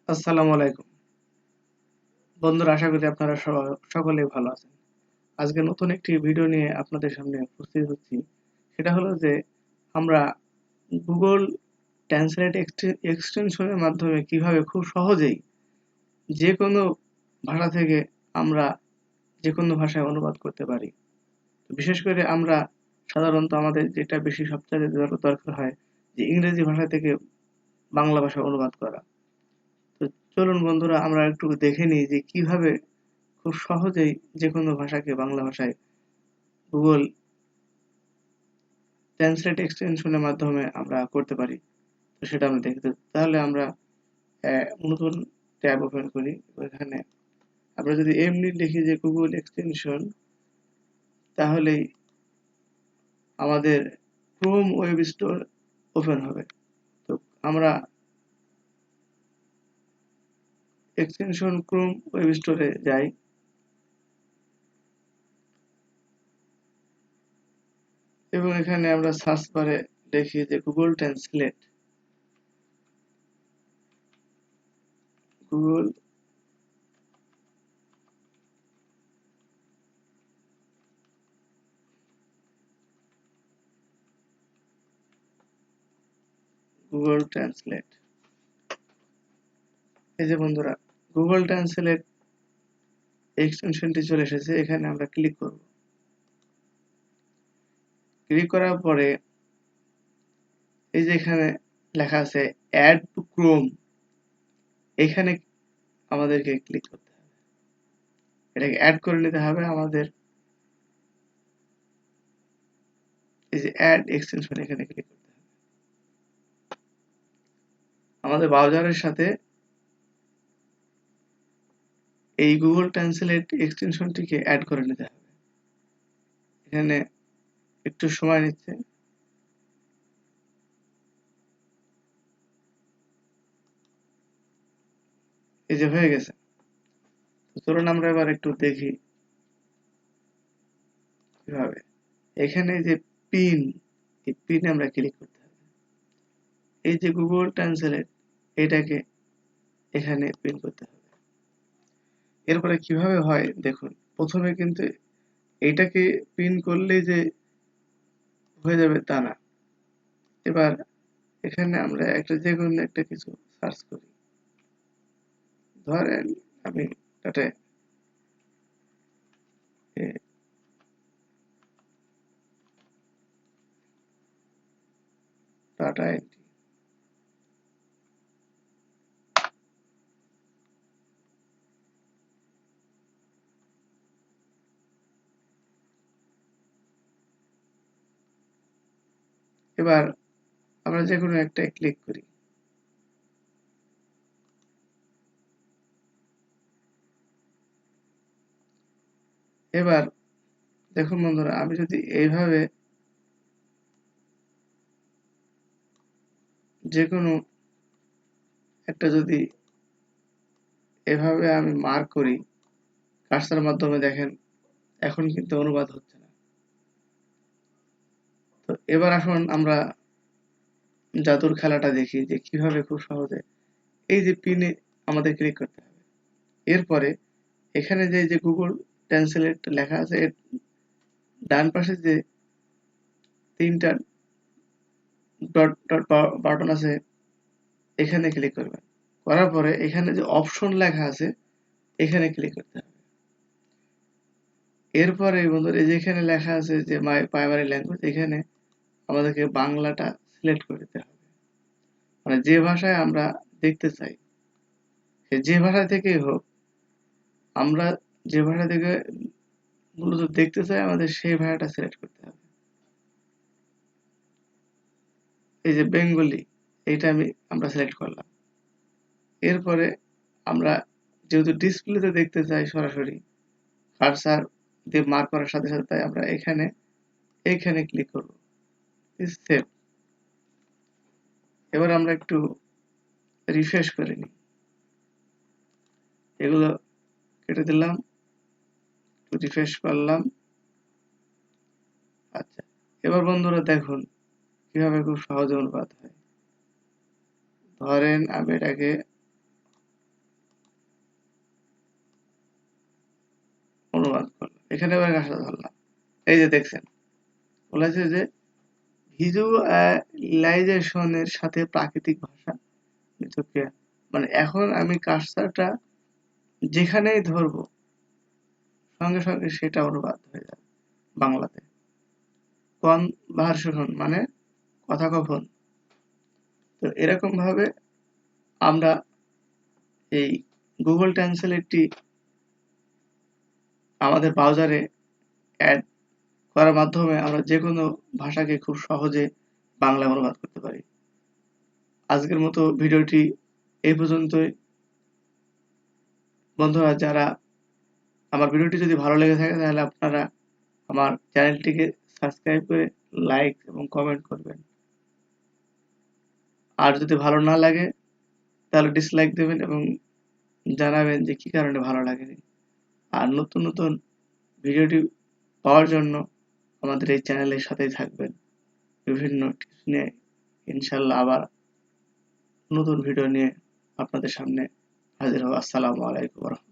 আসসালামু আলাইকুম বন্ধুরা, আশা করি আপনারা সকলেই ভালো আছেন। আজকে নতুন একটি ভিডিও নিয়ে আপনাদের সামনে উপস্থিত হচ্ছি। সেটা হলো যে আমরা গুগল ট্রান্সলেট এক্সটেনশনের মাধ্যমে কিভাবে খুব সহজেই যে কোনো ভাষা থেকে আমরা যে কোনো ভাষায় অনুবাদ করতে পারি। বিশেষ করে আমরা সাধারণত আমাদের যেটা বেশি সবচাইতে দরকার হয় যে ইংরেজি ভাষা থেকে বাংলা ভাষায় অনুবাদ করা। তো চলুন বন্ধুরা, আমরা একটু দেখে নিই যে কিভাবে খুব সহজেই যেকোনো ভাষাকে বাংলা ভাষায় গুগল ট্রান্সলেট এক্সটেনশনের মাধ্যমে আমরা করতে পারি। তো সেটা আমরা দেখি। তাহলে আমরা নতুন ট্যাব ওপেন করি। ওখানে আমরা যদি এমনি লিখি যে গুগল এক্সটেনশন, তাহলেই আমাদের ক্রোম ওয়েব স্টোর ওপেন হবে। তো আমরা এক্সটেনশন ক্রোম ওয়েব স্টোরে যাই এবং এখানে আমরা সার্চ বারে লিখি যে Google translate. Google Google translate. এই যে বন্ধুরা, গুগল ট্রান্সলেট এক্সটেনশনটি চলে এসেছে। এখানে আমরা ক্লিক করব। ক্লিক করার পরে এই যে এখানে লেখা আছে অ্যাড টু ক্রোম, এখানে আমাদেরকে ক্লিক করতে হবে। এটাকে অ্যাড করে নিতে হবে আমাদের। এই যে অ্যাড এক্সটেনশন, এখানে ক্লিক করতে হবে। আমাদের ব্রাউজারের সাথে এই গুগল ট্রান্সলেট এক্সটেনশনটিকে অ্যাড করে নিতে হবে। এখানে একটু সময় নিচ্ছে। এই যে হয়ে গেছে। তো চলুন আমরা এবার একটু দেখি কিভাবে। এখানে যে পিন, এই পিনে আমরা ক্লিক করতে হবে। এই যে গুগল ট্রান্সলেট, এটাকে এখানে পিন করতে হবে। এরপরে কিভাবে হয় দেখুন। প্রথমে কিন্তু এইটাকে পিন করলেই যে হয়ে যাবে তা না। এবার এখানে আমরা একটা যেকোনো একটা কিছু সার্চ করি। ধরেন আমি টাটা টাটা এন্ট্রি। এবার আমরা যেকোনো একটায় ক্লিক করি। এবার দেখুন বন্ধুরা, আমি যদি এইভাবে যেকোনো একটা যদি এভাবে আমি মার্ক করি কার্সার মাধ্যমে, দেখেন এখন কিন্তু অনুবাদ হচ্ছে না। তো এবার আসুন আমরা জাদুর খেলাটা দেখি যে কিভাবে খুব সহজে এই যে পিনে আমাদের ক্লিক করতে হবে। এরপরে এখানে যে গুগল ট্রান্সলেট লেখা আছে, এর ডান পাশে যে ৩টা ডট ডট বাটন আছে, এখানে ক্লিক করবেন। করার পরে এখানে যে অপশন লেখা আছে, এখানে ক্লিক করতে হবে। এরপরে বন্ধুরা, এই যে এখানে লেখা আছে যে মাই প্রাইমারি ল্যাঙ্গুয়েজ, এখানে আমাদেরকে বাংলাটা সিলেক্ট করে দিতে হবে। মানে যে ভাষায় আমরা দেখতে চাই, সে যে ভাষা থেকেই হোক, আমরা যে ভাষা থেকে মূলত দেখতে চাই আমাদের সেই ভাষাটা সিলেক্ট করতে হবে। এই যে বেঙ্গলি, এইটা আমরা সিলেক্ট করলাম। এরপরে আমরা যেহেতু ডিসপ্লেতে দেখতে চাই সরাসরি, কার্সার দিয়ে মার্ক করার সাথে সাথে, তাই আমরা এইখানে ক্লিক করব। সেভ। এবার আমরা একটু রিফ্রেশ করে নিই। এগুলো কেটে দিলাম, একটু রিফ্রেশ করলাম। আচ্ছা, এবার বন্ধুরা দেখুন কিভাবে খুব সহজে অনুবাদ হয়। ধরেন আমি এটাকে অনুবাদ করলাম, এখানে আবার কাজটা ধরলাম, এই যে দেখছেন বলেছে যে ভিজুয়ালাইজেশনের সাথে প্রাকৃতিক ভাষা মিথস্ক্রিয়া। মানে এখন আমি কার্সারটা যেখানেই ধরবো সঙ্গে সঙ্গে সেটা অনুবাদ হয়ে যাবে বাংলাতে। কনভার্সেশন মানে কথোপকথন। তো এরকম ভাবে আমরা এই গুগল ট্রান্সলেটটি আমাদের ব্রাউজারে অ্যাড করার মাধ্যমে আমরা যেকোনো ভাষাকে খুব সহজে বাংলায় অনুবাদ করতে পারি। আজকের মতো ভিডিওটি এই পর্যন্তই। বন্ধুরা, যারা আমার ভিডিওটি যদি ভালো লেগে থাকে তাহলে আপনারা আমার চ্যানেলটিকে সাবস্ক্রাইব করে লাইক এবং কমেন্ট করবেন। আর যদি ভালো না লাগে তাহলে ডিসলাইক দেবেন এবং জানাবেন যে কি কারণে ভালো লাগেনি। আর নতুন নতুন ভিডিওটি পাওয়ার জন্য আমাদের এই চ্যানেলের সাথেই থাকবেন। বিভিন্ন টিপস নিয়ে ইনশাল্লাহ আবার নতুন ভিডিও নিয়ে আপনাদের সামনে হাজির হব। আসসালামু আলাইকুম।